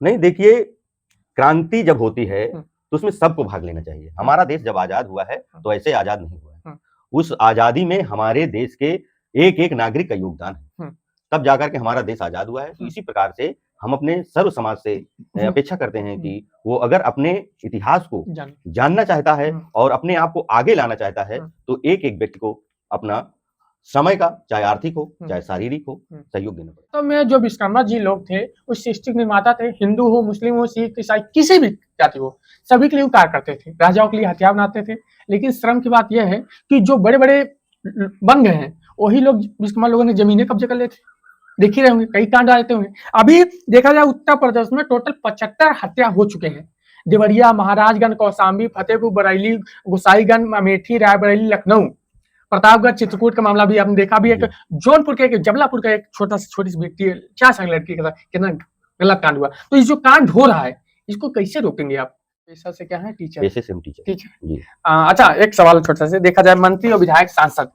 नहीं, देखिए, क्रांति जब होती है तो उसमें सबको भाग लेना चाहिए। हमारा देश जब आजाद हुआ है तो ऐसे आजाद नहीं हुआ है। उस आजादी में हमारे देश के एक एक नागरिक का योगदान है, तब जाकर के हमारा देश आजाद हुआ है। तो इसी प्रकार से हम अपने सर्व समाज से अपेक्षा करते हैं कि वो अगर अपने इतिहास को जानना चाहता है और अपने आप को आगे लाना चाहता है तो एक एक व्यक्ति को अपना समय का, चाहे आर्थिक हो चाहे शारीरिक हो, सहयोग देना पड़ेगा। तो में जो विश्वकर्मा जी लोग थे उस सृष्टि के निर्माता थे, हिंदू हो, मुस्लिम हो, सिख, ईसाई, किसी भी जाति हो, सभी के लिए कार्य करते थे। राजाओं के लिए हथियार बनाते थे। लेकिन श्रम की बात यह है कि जो बड़े बड़े बन गए हैं वही लोग विश्वकर्मा लोगों ने जमीनें कब्जे कर लेते। देख ही रहे होंगे, कई कांड आते होंगे। अभी देखा जाए उत्तर प्रदेश में टोटल 75 हत्या हो चुके हैं। देवरिया, महाराजगंज, कौशाम्बी, फतेहपुर, बरेली, गोसाईगंज, अमेठी, रायबरेली, लखनऊ, प्रतापगढ़, चित्रकूट का मामला भी आपने देखा भी है। जौनपुर के जबलापुर का एक छोटी सी बेटी 4 साल लड़की के साथ कितना गलत कांड हुआ। तो इस जो कांड हो रहा है इसको कैसे रोकेंगे आप? पेशा से क्या है? टीचर। पेशे से हम टीचर। अच्छा, एक सवाल छोटा सा, देखा जाए मंत्री और विधायक, सांसद,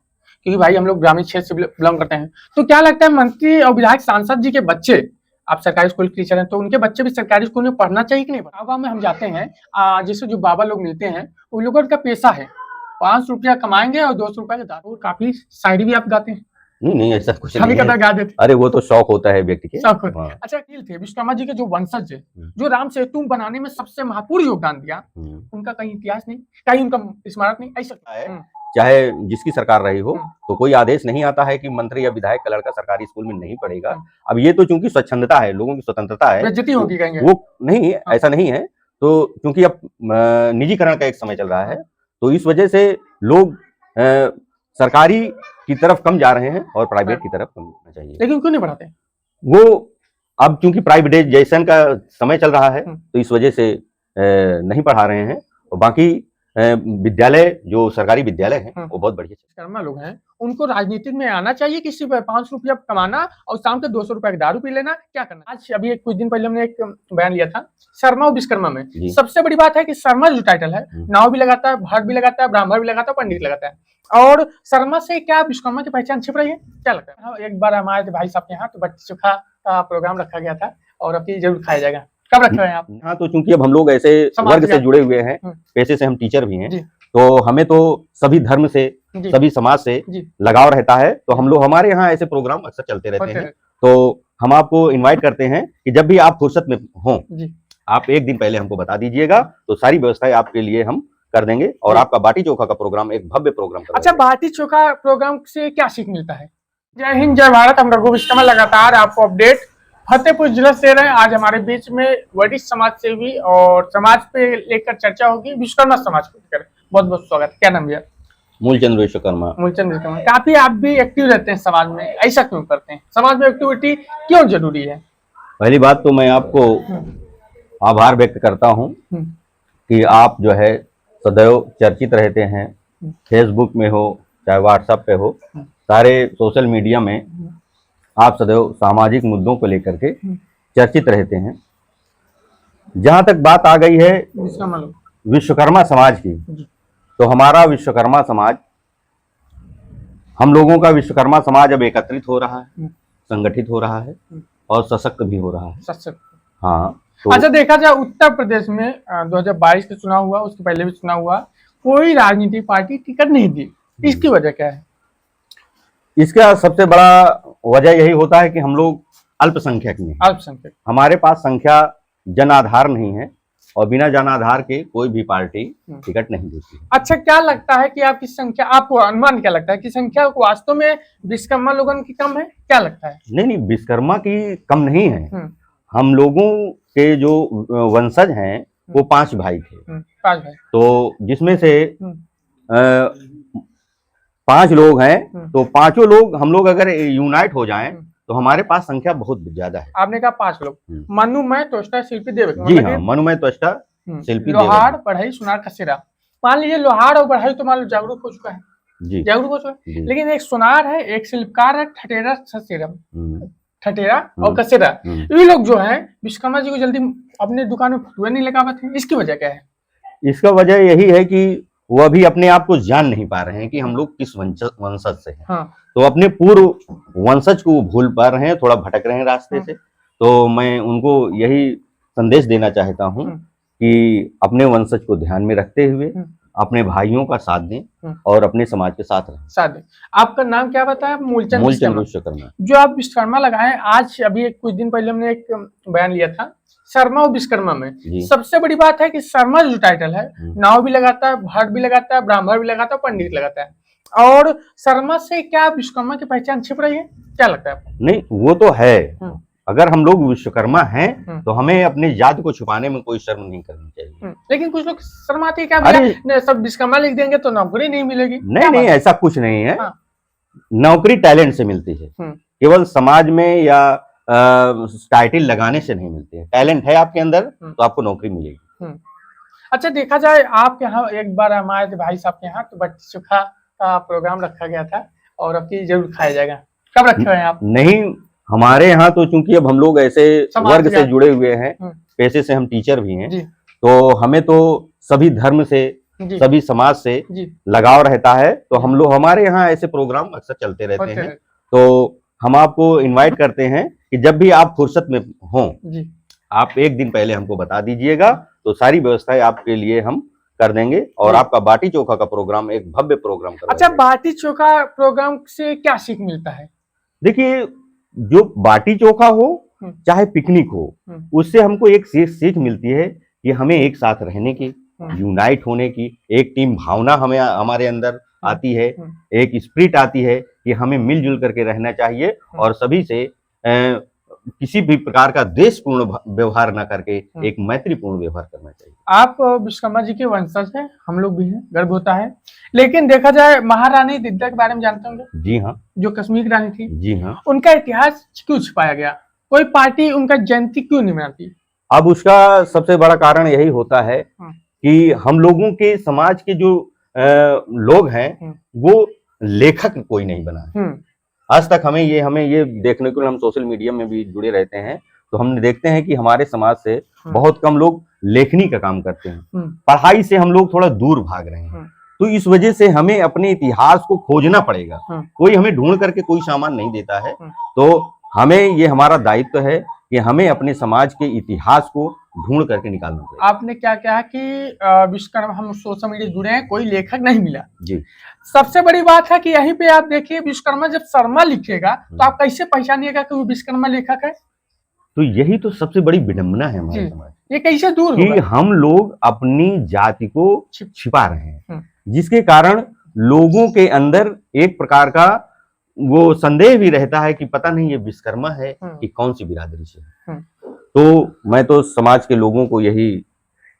क्योंकि भाई हम लोग ग्रामीण क्षेत्र से बिलोंग करते हैं, तो क्या लगता है मंत्री और विधायक, सांसद जी के बच्चे, आप सरकारी स्कूल के टीचर हैं तो उनके बच्चे भी सरकारी स्कूल में पढ़ना चाहिए कि नहीं? गाँव में हम जाते हैं, जैसे जो बाबा लोग मिलते हैं उन लोगों का पेशा है 5 रुपया कमाएंगे और 200 रुपया का दारू। काफी शायरी भी आप गाते हैं? नहीं, ऐसा कुछ नहीं है। गा देते। अरे वो तो शौक होता है व्यक्ति के। अच्छा, थे विश्वकर्मा जी के जो वंशज है, जो राम सेतु बनाने में सबसे महत्वपूर्ण योगदान दिया, उनका कहीं इतिहास नहीं, कहीं उनका स्मारक नहीं, ऐसा है? चाहे जिसकी सरकार रही हो तो कोई आदेश नहीं आता है कि मंत्री या विधायक का लड़का सरकारी स्कूल में नहीं पढ़ेगा। अब ये तो चूंकि स्वच्छंदता है, लोगों की स्वतंत्रता है, बेइज्जती होगी कहेंगे। वो नहीं, ऐसा नहीं है। तो क्योंकि अब निजीकरण का एक समय चल रहा है तो इस वजह से लोग सरकारी की तरफ कम जा रहे हैं और प्राइवेट की तरफ कम जाना चाहिए। लेकिन क्यों नहीं पढ़ाते? वो अब क्योंकि प्राइवेटाइजेशन का समय चल रहा है तो इस वजह से नहीं पढ़ा रहे हैं। और बाकी विद्यालय, जो सरकारी विद्यालय हैं वो बहुत बढ़िया। विश्वकर्मा लोग हैं, उनको राजनीति में आना चाहिए कि सिर्फ 5 रुपया कमाना और शाम के 200 रुपया दारू पी लेना, क्या करना? आज अभी कुछ दिन पहले हमने एक बयान लिया था शर्मा और विश्वकर्मा में। सबसे बड़ी बात है कि शर्मा जो टाइटल है, नाव भी लगाता है, भाट भी लगाता है, ब्राह्मण भी लगाता है, पंडित लगाता है। और शर्मा से क्या विश्वकर्मा की पहचान छिप रही है, क्या लगता है? एक बार हमारे भाई साहब के यहाँ तो बट्टी चोखा का प्रोग्राम रखा गया था और अब जरूर खाया जाएगा। कब रखे हैं आप? हाँ, तो चूंकि अब हम लोग ऐसे वर्ग से जुड़े हुए हैं, पेशे से हम टीचर भी हैं, तो हमें तो सभी धर्म से, सभी समाज से लगाव रहता है। तो हम लोग, हमारे यहाँ ऐसे प्रोग्राम अक्सर चलते रहते हैं। तो हम आपको इनवाइट करते हैं कि जब भी आप फुर्सत में हों, आप एक दिन पहले हमको बता दीजिएगा तो सारी व्यवस्थाएं आपके लिए हम कर देंगे और आपका बाटी चोखा का प्रोग्राम एक भव्य प्रोग्राम। अच्छा, बाटी चोखा प्रोग्राम से क्या सीख मिलता है? जय हिंद, जय भारत। हम रघु विश्वकर्मा लगातार आपको अपडेट फतेहपुर जिला से रहे। आज हमारे बीच में वरिष्ठ समाज सेवी और समाज पे लेकर चर्चा होगी, विश्वकर्मा समाज को लेकर। बहुत बहुत स्वागत। क्या नाम भैया? मूलचंद विश्वकर्मा। मूलचंद विश्वकर्मा। काफी आप भी एक्टिव रहते हैं समाज में, ऐसा क्यों करते हैं? समाज में एक्टिविटी क्यों जरूरी है? पहली बात तो मैं आपको आभार व्यक्त करता हूँ कि आप जो है सदैव चर्चित रहते हैं, फेसबुक में हो चाहे व्हाट्सएप पे हो, सारे सोशल मीडिया में आप सदैव सामाजिक मुद्दों को लेकर के चर्चित रहते हैं। जहां तक बात आ गई है विश्वकर्मा समाज की, तो हमारा विश्वकर्मा समाज, हम लोगों का विश्वकर्मा समाज अब एकत्रित हो रहा है, संगठित हो रहा है और सशक्त भी हो रहा है। हाँ, तो अच्छा, देखा जाए उत्तर प्रदेश में 2022 के चुनाव हुआ, उसके पहले भी चुनाव हुआ, कोई राजनीतिक पार्टी टिकट नहीं दी। इसकी वजह क्या है? इसका सबसे बड़ा वजह यही होता है कि हम लोग अल्पसंख्यक में, हमारे पास संख्या जन आधार नहीं है और बिना जन आधार के कोई भी पार्टी टिकट नहीं देती है। अच्छा, क्या लगता है कि आपकी संख्या, आपको अनुमान क्या लगता है कि संख्या वास्तव में विश्वकर्मा लोगों की कम है? क्या लगता है? नहीं, विश्वकर्मा की कम नहीं है। हम लोगों के जो वंशज हैं वो 5 भाई थे। 5 भाई, तो जिसमें से 5 लोग हैं, तो पांचों लोग हम लोग अगर यूनाइट हो जाएं तो हमारे पास संख्या बहुत ज्यादा है। आपने कहा 5 लोग, मनुमय, त्वष्टा, शिल्पी, देवक। जी हाँ, मनुमय, त्वष्टा, शिल्पी, लोहार, बढ़ई, सुनार, खसेरा। मान लीजिए लोहार और बढ़ई तो मान लो जागरूक हो चुका है, जागरूक हो चुका है, लेकिन एक सुनार है, एक शिल्पकार है, ठठेरा, ठठेरा और कसेरा, ये लोग जो है विश्वकर्मा जी को जल्दी अपने दुकान में फुटुए नहीं लगा पाते हैं। इसकी वजह क्या है? इसका वजह यही है कि वो अभी अपने आप को जान नहीं पा रहे हैं कि हम लोग किस वंशज से हैं। हाँ। तो अपने पूर्व वंशज को भूल पा रहे हैं, थोड़ा भटक रहे हैं रास्ते से। तो मैं उनको यही संदेश देना चाहता हूँ कि अपने वंशज को ध्यान में रखते हुए अपने भाइयों का साथ दें और अपने समाज के साथ रहें। साथ दें। आपका नाम क्या बताया? मूलचंद विश्वकर्मा। जो आप विश्वकर्मा लगाए, आज अभी कुछ दिन पहले हमने एक बयान लिया था शर्मा और विश्वकर्मा में। सबसे बड़ी बात है कि शर्मा जो टाइटल है, नाव भी लगाता है, भट्ट भी लगाता है, ब्राह्मण भी लगाता है, पंडित लगाता है। और शर्मा से क्या विश्वकर्मा की पहचान छिप रही है? क्या लगता है आपको? नहीं, वो तो है। अगर हम लोग विश्वकर्मा हैं तो हमें अपने जाति को छुपाने में कोई शर्म नहीं करनी चाहिए। लेकिन कुछ लोग शर्माते क्या भैया, सब विश्वकर्मा लिख देंगे तो नौकरी नहीं मिलेगी। नहीं, ऐसा कुछ नहीं है। नौकरी टैलेंट से मिलती है, केवल समाज में या टाइटल लगाने से नहीं मिलती है। टैलेंट है आपके अंदर तो आपको नौकरी मिलेगी। अच्छा, देखा जाए आपके यहाँ एक बार हमारे थे भाई साहब के यहाँ, तो बट्टी चोखा का प्रोग्राम रखा गया था और अब की जरूर खाया जाएगा। कब रखे हुए हैं आप? नहीं, हमारे यहाँ तो चूंकि अब हम लोग ऐसे वर्ग से जुड़े हुए हैं, पेशे से हम टीचर भी हैं, तो हमें तो सभी धर्म से, सभी समाज से लगाव रहता है। तो हम लोग, हमारे यहाँ ऐसे प्रोग्राम अक्सर चलते रहते हैं। तो हम आपको इनवाइट करते हैं कि जब भी आप फुर्सत में हों, आप एक दिन पहले हमको बता दीजिएगा, तो सारी व्यवस्थाएं आपके लिए हम कर देंगे और आपका बाटी चोखा का प्रोग्राम एक भव्य प्रोग्राम करवाएंगे। अच्छा, बाटी चोखा प्रोग्राम से क्या सीख मिलता है? देखिए, जो बाटी चोखा हो चाहे पिकनिक हो, उससे हमको एक सीख मिलती है कि हमें एक साथ रहने की, यूनाइट होने की, एक टीम भावना हमें हमारे अंदर आती है, एक स्पिरिट आती है कि हमें मिलजुल करके रहना चाहिए और सभी से किसी भी प्रकार का द्वेषपूर्ण व्यवहार ना करके एक मैत्रीपूर्ण व्यवहार करना चाहिए। आप विश्वकर्मा जी के वंशज हैं, हम लोग भी हैं, गर्व होता है। लेकिन देखा जाए महारानी दिद्दा के बारे में जानते होंगे? जी हाँ। जो कश्मीर की रानी थी। जी हाँ। उनका इतिहास क्यों छिपाया गया? कोई पार्टी उनका जयंती क्यों नहीं मनाती? अब उसका सबसे बड़ा कारण यही होता है कि हम लोगों के समाज के जो लोग हैं वो लेखक कोई नहीं बना है। आज तक हमें ये देखने को, हम सोशल मीडिया में भी जुड़े रहते हैं, तो हम देखते हैं कि हमारे समाज से बहुत कम लोग लेखनी का काम करते हैं। पढ़ाई से हम लोग थोड़ा दूर भाग रहे हैं। तो इस वजह से हमें अपने इतिहास को खोजना पड़ेगा। कोई हमें ढूंढ करके कोई सामान नहीं देता है। तो हमें ये हमारा दायित्व है कि हमें अपने समाज के इतिहास को ढूंढ करके निकालना पड़ेगा। आपने क्या कहा कि विश्वकर्मा, हम सोशल मीडिया जुड़े हैं, कोई लेखक नहीं मिला जी। सबसे बड़ी बात है कि यहीं पे आप देखिए, विश्वकर्मा जब शर्मा लिखेगा तो आप कैसे पहचानिएगा कि वो विश्वकर्मा लेखक है? तो यही तो सबसे बड़ी विडंबना है हमारे समाज, ये कैसे दूर कि हम लोग अपनी जाति को छिपा रहे हैं, जिसके कारण लोगों के अंदर एक प्रकार का वो संदेह भी रहता है कि पता नहीं ये विश्वकर्मा है कि कौन सी बिरादरी से है। तो मैं तो समाज के लोगों को यही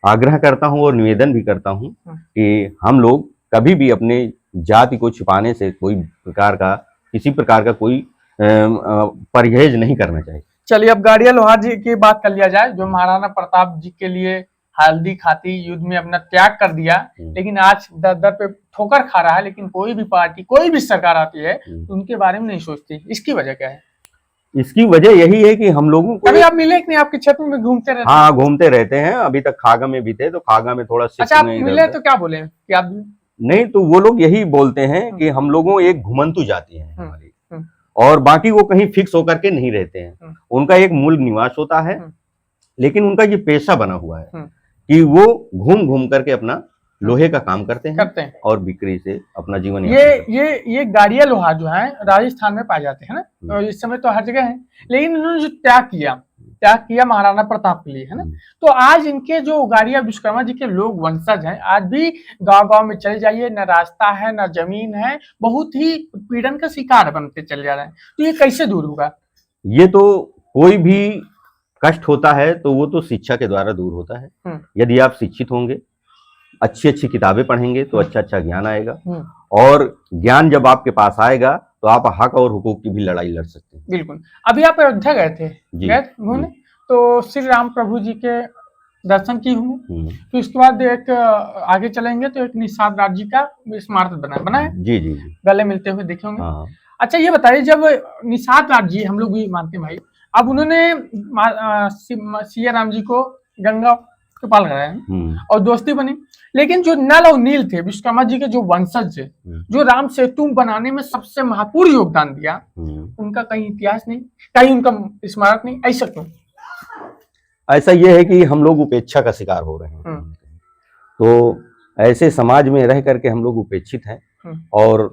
आग्रह करता हूं और निवेदन भी करता हूं कि हम लोग कभी भी अपने जाति को छिपाने से किसी प्रकार का कोई परहेज नहीं करना चाहिए। चलिए, अब गाड़िया लोहार जी की बात कर लिया जाए, जो महाराणा प्रताप जी के लिए हल्दी खाती युद्ध में अपना त्याग कर दिया, लेकिन आज दर दर पे ठोकर खा रहा है। लेकिन कोई भी पार्टी, कोई भी सरकार आती है तो उनके बारे में नहीं सोचती। इसकी वजह क्या है? इसकी वजह यही है कि हम लोगों को, कभी आप मिले कि नहीं? आपके क्षेत्र में घूमते रहते? हाँ, घूमते रहते हैं। अभी तक खागा में भी थे, तो खागा में थोड़ा। अच्छा, आप मिले तो क्या बोले कि आप? नहीं, तो वो लोग यही बोलते हैं कि हम लोगों एक घुमंतु जाति है हमारी, और बाकी वो कहीं फिक्स होकर के नहीं रहते हैं। उनका एक मूल निवास होता है, लेकिन उनका ये पेशा बना हुआ है कि वो घूम घूम करके अपना लोहे का काम करते हैं और बिक्री से अपना जीवन। ये गाड़िया लोहार जो है राजस्थान में पाए जाते हैं ना, तो इस समय तो हर जगह है। लेकिन इन्होंने जो त्याग किया महाराणा प्रताप के लिए, है ना, तो आज इनके जो गाड़िया विश्वकर्मा जी के लोग वंशज हैं, आज भी गांव-गांव में चले जाइए, न रास्ता है न जमीन है, बहुत ही पीड़न का शिकार बनते चले जा रहे हैं। तो ये कैसे दूर होगा? ये तो कोई भी कष्ट होता है तो वो तो शिक्षा के द्वारा दूर होता है। यदि आप शिक्षित होंगे, अच्छी अच्छी किताबें पढ़ेंगे, तो अच्छा अच्छा ज्ञान आएगा, और ज्ञान जब आपके पास आएगा तो आप हक और हुकूक की भी लड़ाई लड़ सकते हैं। बिल्कुल। अभी आप अयोध्या गए थे घूमने, तो श्री राम प्रभु जी के दर्शन की हूँ। फिर उसके बाद एक आगे चलेंगे तो एक निषाद राज जी का स्मारक बना है। जी जी, गले मिलते हुए देखे होंगे। अच्छा, ये बताइए, जब निषाद राज जी, हम लोग भी मानते हैं भाई, अब उन्होंने सिया राम जी को गंगा के पाल कराया है और दोस्ती बनी, लेकिन जो नल और नील थे, विश्वकर्मा जी के जो वंशज थे, जो राम सेतु बनाने में सबसे महत्वपूर्ण योगदान दिया, उनका कहीं इतिहास नहीं, कहीं उनका स्मारक नहीं, ऐसा क्यों? ऐसा ये है कि हम लोग उपेक्षा का शिकार हो रहे हैं। तो ऐसे समाज में रह करके हम लोग उपेक्षित हैं और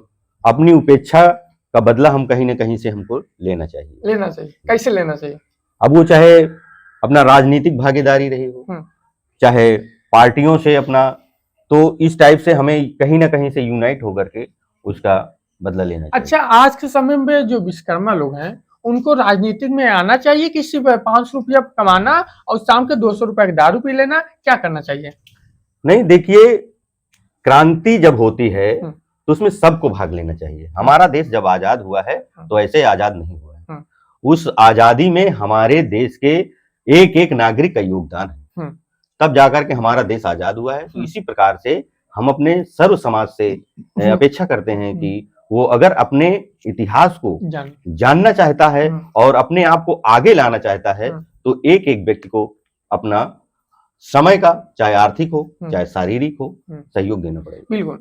अपनी उपेक्षा का बदला हम कहीं ना कहीं से हमको लेना चाहिए। कैसे लेना चाहिए? अब वो चाहे अपना राजनीतिक भागीदारी रही हो, चाहे पार्टियों से अपना, तो इस टाइप से हमें कहीं ना कहीं से यूनाइट होकर के उसका बदला लेना चाहिए। अच्छा, आज के समय में जो विश्वकर्मा लोग हैं उनको राजनीतिक में आना चाहिए कि सिर्फ 5 रुपया कमाना और शाम के 200 रुपए की दारू पी लेना, क्या करना चाहिए? नहीं, देखिए, क्रांति जब होती है तो उसमें सबको भाग लेना चाहिए। हमारा देश जब आजाद हुआ है तो ऐसे आजाद नहीं हुआ है। उस आजादी में हमारे देश के एक एक नागरिक का योगदान है, तब जाकर के हमारा देश आजाद हुआ है। तो इसी प्रकार से हम अपने सर्व समाज से अपेक्षा करते हैं कि वो अगर अपने इतिहास को जानना चाहता है और अपने आप को आगे लाना चाहता है तो एक एक व्यक्ति को अपना समय का, चाहे आर्थिक हो चाहे शारीरिक हो, सहयोग देना पड़ेगा। बिल्कुल।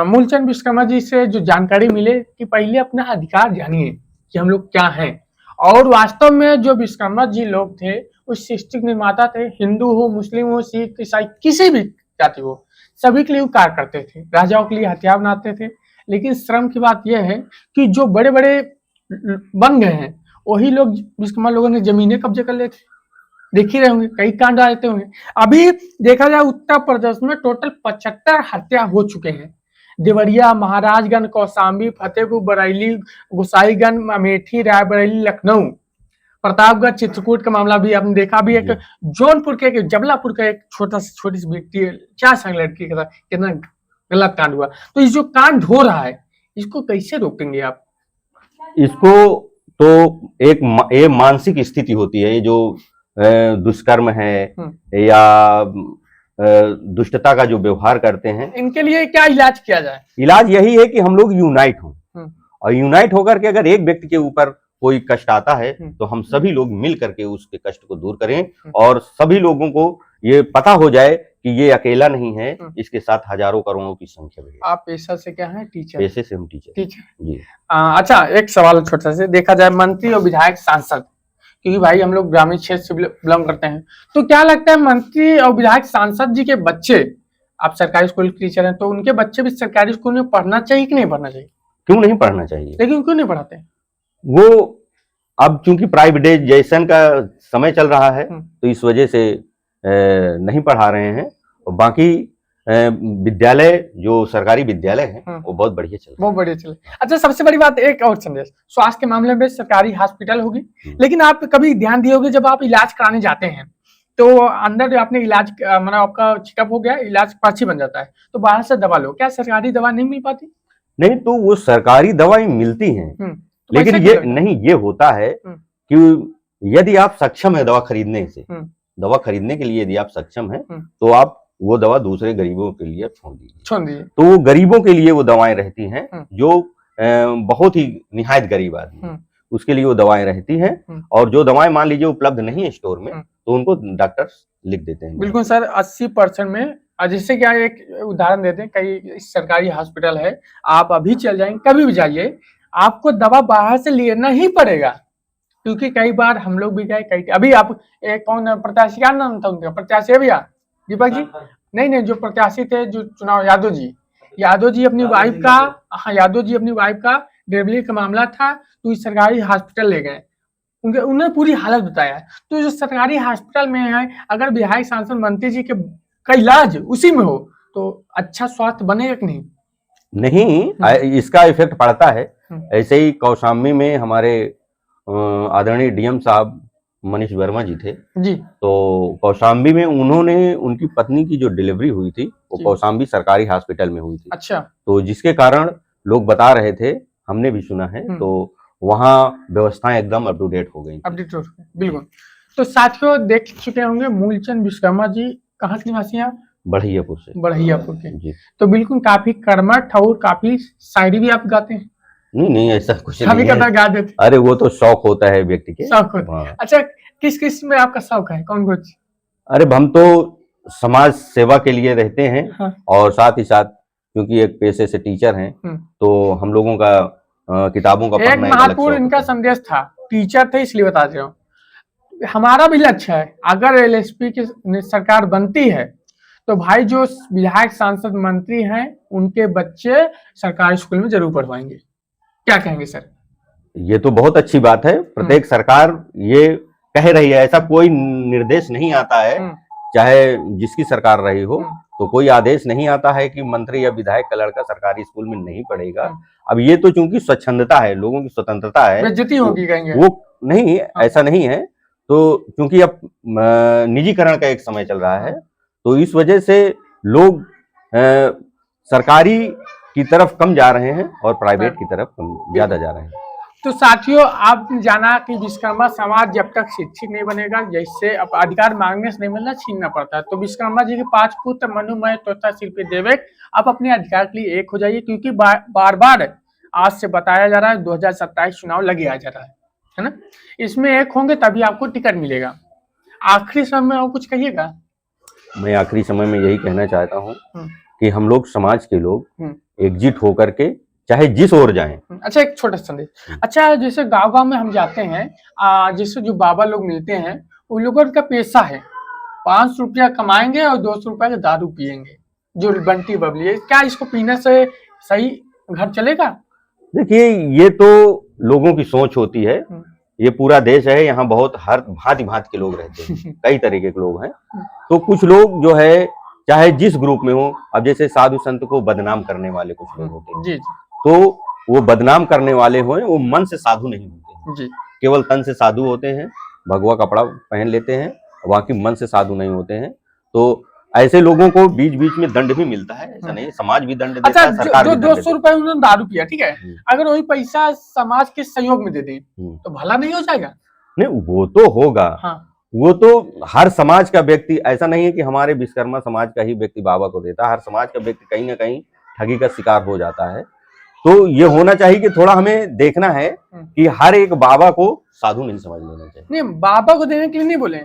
मूलचंद विश्वकर्मा जी से जो जानकारी मिले कि पहले अपना अधिकार जानिए कि हम लोग क्या हैं, और वास्तव में जो विश्वकर्मा जी लोग थे उस सृष्टि के निर्माता थे। हिंदू हो, मुस्लिम हो, सिख, ईसाई, किसी भी जाति हो, सभी के लिए वो कार्य करते थे। राजाओं के लिए हथियार बनाते थे। लेकिन श्रम की बात यह है कि जो बड़े बड़े बन गए हैं वही लोग, विश्वकर्मा लोगों ने जमीनें कब्जे कर लेते। देख ही रहे होंगे, कई कांड आते होंगे। अभी देखा जाए उत्तर प्रदेश में टोटल 75 हत्या हो चुके हैं। देवरिया, महाराजगंज, कौशाम्बी, फतेहपुर, बरेली, गोसाईगंज, अमेठी, रायबरेली, लखनऊ, प्रतापगढ़, चित्रकूट का मामला भी आपने देखा। भी एक जौनपुर के जबलापुर का एक छोटी सी व्यक्ति, 4 साल लड़की के साथ कितना गलत कांड हुआ। तो इस जो कांड हो रहा है इसको कैसे रोकेंगे आप? इसको तो एक मानसिक स्थिति होती है, ये जो दुष्कर्म है या दुष्टता का जो व्यवहार करते हैं, इनके लिए क्या इलाज किया जाए? इलाज यही है कि हम लोग यूनाइट हों, और यूनाइट होकर के अगर एक व्यक्ति के ऊपर कोई कष्ट आता है तो हम सभी लोग मिल करके उसके कष्ट को दूर करें और सभी लोगों को ये पता हो जाए कि ये अकेला नहीं है, इसके साथ हजारों करोड़ों की संख्या है। आप पेशा से क्या है? टीचर। पेशे से हम टीचर जी। अच्छा, एक सवाल छोटा सा, देखा जाए मंत्री और विधायक, सांसद, क्योंकि भाई हम लोग ग्रामीण क्षेत्र से बिलोंग करते हैं, तो क्या लगता है मंत्री और विधायक, सांसद जी के बच्चे, आप सरकारी स्कूल के टीचर हैं, तो उनके बच्चे भी सरकारी स्कूल में पढ़ना चाहिए कि नहीं पढ़ना चाहिए? क्यों नहीं पढ़ना चाहिए? लेकिन क्यों नहीं पढ़ाते? वो अब चूंकि प्राइवेटाइजेशन का समय चल रहा है तो इस वजह से नहीं पढ़ा रहे हैं। और बाकी विद्यालय, जो सरकारी विद्यालय हैं वो बहुत बढ़िया चल रहे हैं। बहुत बढ़िया चले। अच्छा, सबसे बड़ी बात एक और संदेश, स्वास्थ्य के मामले में सरकारी हॉस्पिटल होगी, लेकिन आप कभी ध्यान दिए होंगे जब आप इलाज कराने जाते हैं तो अंदर आपने इलाज, मतलब आपका चेकअप हो गया, इलाज पर्ची बन जाता है, तो बाहर से दवा लो, क्या सरकारी दवा नहीं मिल पाती? नहीं, तो वो सरकारी दवाएं मिलती हैं, तो लेकिन ये नहीं, ये होता है कि यदि आप सक्षम है दवा खरीदने से, दवा खरीदने के लिए यदि आप सक्षम है तो आप वो दवा दूसरे गरीबों के लिए छोड़ दीजिए। तो वो गरीबों के लिए वो दवाएं रहती हैं, जो बहुत ही निहायत गरीब आदमी है उसके लिए वो दवाएं रहती हैं। और जो दवाएं मान लीजिए उपलब्ध नहीं है स्टोर में तो उनको डॉक्टर लिख देते हैं। बिल्कुल सर, 80% में, जैसे क्या एक उदाहरण देते हैं, कई सरकारी हॉस्पिटल है, आप अभी चल जाएंगे, कभी भी जाइए, आपको दवा बाहर से लेना ही पड़ेगा। क्योंकि कई बार हम लोग भी गए, कई अभी आप कौन प्रत्याशी, क्या नाम था उनका, प्रत्याशी है भैया दीपक जी? नहीं, जो प्रत्याशी थे जो चुनाव, यादव जी अपनी वाइफ का, हाँ, यादव जी अपनी वाइफ का डिलीवरी का मामला था तो इस सरकारी हॉस्पिटल ले गए, उन्होंने पूरी हालत बताया। तो जो सरकारी हॉस्पिटल में है, अगर विधायक, सांसद, मंत्री जी का इलाज उसी में हो तो अच्छा स्वास्थ्य बनेगा कि नहीं? नहीं, इसका इफेक्ट पड़ता है। ऐसे ही कौशाम्बी में हमारे आदरणीय डीएम साहब मनीष वर्मा जी थे जी, तो कौशाम्बी में उन्होंने, उनकी पत्नी की जो डिलीवरी हुई थी वो कौशाम्बी सरकारी हॉस्पिटल में हुई थी। अच्छा। तो जिसके कारण लोग बता रहे थे, हमने भी सुना है, तो वहाँ व्यवस्थाएं एकदम अप टू डेट हो गई। बिल्कुल। तो साथियों, देख चुके होंगे मूलचंद विश्वकर्मा जी कहाँ के निवासी हैं? बढ़ियापुर से। बढ़ियापुर के जी। तो बिल्कुल काफी कर्मठ और काफी शायरी भी आप गाते हैं? नहीं, ऐसा कुछ नहीं है। गा देते? अरे वो तो शौक होता है व्यक्ति के, शौक होता है। अच्छा, किस में आपका शौक है, कौन कुछ? अरे हम तो समाज सेवा के लिए रहते हैं। हाँ। और साथ ही साथ क्योंकि एक पेशे से टीचर हैं तो हम लोगों का किताबों का एक महत्वपूर्ण इनका संदेश था, टीचर थे इसलिए बता रहा हूँ, हमारा भी लक्ष्य है, अगर एलएसपी की सरकार बनती है तो भाई जो विधायक, सांसद, मंत्री हैं उनके बच्चे सरकारी स्कूल में जरूर पढ़वाएंगे। क्या कहेंगे सर? ये तो बहुत अच्छी बात है। प्रत्येक सरकार ये कह रही है, ऐसा कोई निर्देश नहीं आता है, चाहे जिसकी सरकार रही हो, तो कोई आदेश नहीं आता है कि मंत्री या विधायक का लड़का सरकारी स्कूल में नहीं पढ़ेगा। अब ये तो चूंकि स्वच्छंदता है, लोगों की स्वतंत्रता है, बेइज्जती होगी कहेंगे वो नहीं, ऐसा नहीं है। तो क्योंकि अब निजीकरण का एक समय चल रहा है, तो इस वजह से लोग सरकारी की तरफ कम जा रहे हैं और प्राइवेट की तरफ ज्यादा जा रहे हैं। तो साथियों, आपने जाना कि विश्वकर्मा समाज जब तक शिक्षित नहीं बनेगा, जैसे अब अधिकार मांगने से नहीं मिलना, छीनना पड़ता है। तो विश्वकर्मा जी के 5 पुत्र मनुमय, त्वचा, शिल्पी, देवेक, आप अपने अधिकार के लिए एक हो जाइए, क्योंकि बार बार आज से बताया जा रहा है 2027 चुनाव लगे आ जा रहा है ना। इसमें एक होंगे तभी आपको टिकट मिलेगा। आखिरी समय में आप कुछ कहिएगा? मैं आखिरी समय में यही कहना चाहता हूँ कि हम लोग समाज के लोग एकजुट होकर के चाहे जिस ओर जाएं। अच्छा, एक छोटा संदेश। अच्छा, जैसे गांव-गांव में हम जाते हैं, जैसे जो बाबा लोग मिलते हैं, उन लोगों का पेशा है 500 रुपया कमाएंगे और 200 रुपया का दारू पियेंगे, जो बंटी बबली है। क्या इसको पीने से सही घर चलेगा? देखिए, ये तो लोगों की सोच होती है। ये पूरा देश है, यहाँ बहुत हर भांति भांति के लोग रहते हैं, कई तरीके के लोग हैं। तो कुछ लोग जो है चाहे जिस ग्रुप में हो, अब जैसे साधु संत को बदनाम करने वाले कुछ लोग होते हैं, तो वो बदनाम करने वाले हुए, वो मन से साधु नहीं होते हैं, केवल तन से साधु होते हैं, भगवा कपड़ा पहन लेते हैं, बाकी मन से साधु नहीं होते हैं। तो ऐसे लोगों को बीच बीच में दंड भी मिलता है, ऐसा नहीं, समाज भी दंड देता है, सरकार भी दंड देती है। 200 रुपए उन्होंने दारू पिया, ठीक है, अगर वही पैसा समाज के सहयोग में दे दें तो भला नहीं हो जाएगा? नहीं, वो तो होगा। वो तो हर समाज का व्यक्ति, ऐसा नहीं है कि हमारे विश्वकर्मा समाज का ही व्यक्ति बाबा को देता है, हर समाज का व्यक्ति कहीं ना कहीं ठगी का शिकार हो जाता है। तो ये होना चाहिए कि थोड़ा हमें देखना है कि हर एक बाबा को साधु नहीं समझ लेना चाहिए। नहीं, बाबा को देने के लिए नहीं बोले,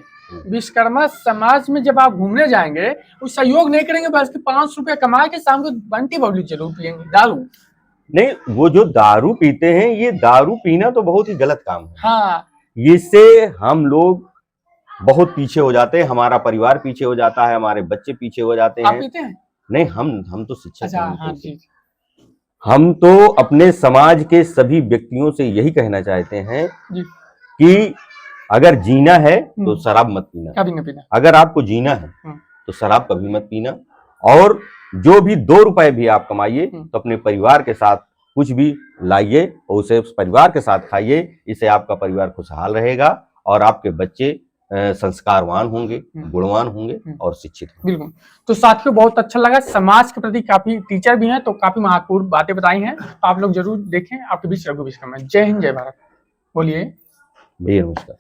विश्वकर्मा समाज में जब आप घूमने जाएंगे वो सहयोग नहीं करेंगे, बस 500 रुपया कमा के शाम को बंटी बबली जरूर पियेंगे, दारू नहीं। वो जो दारू पीते हैं, ये दारू पीना तो बहुत ही गलत काम है। हाँ, इससे हम लोग बहुत पीछे हो जाते हैं, हमारा परिवार पीछे हो जाता है, हमारे बच्चे पीछे हो जाते हैं। आप पीते हैं? नहीं, हम तो शिक्षक हैं। हाँ, हम तो अपने समाज के सभी व्यक्तियों से यही कहना चाहते हैं कि अगर जीना है तो शराब मत पीना, कभी न पीना। अगर आपको जीना है तो शराब कभी मत पीना, और जो भी 2 रुपए भी आप कमाइए तो अपने परिवार के साथ कुछ भी लाइए और उसे उस परिवार के साथ खाइए। इससे आपका परिवार खुशहाल रहेगा और आपके बच्चे संस्कारवान होंगे, गुणवान होंगे और शिक्षित होंगे। बिल्कुल। तो साथियों, बहुत अच्छा लगा, समाज के प्रति काफी टीचर भी हैं तो काफी महत्वपूर्ण बातें बताई हैं, तो आप लोग जरूर देखें। आपके बीच रघु विश्वकर्मा। जय हिंद, जय भारत। बोलिए। भैया नमस्कार।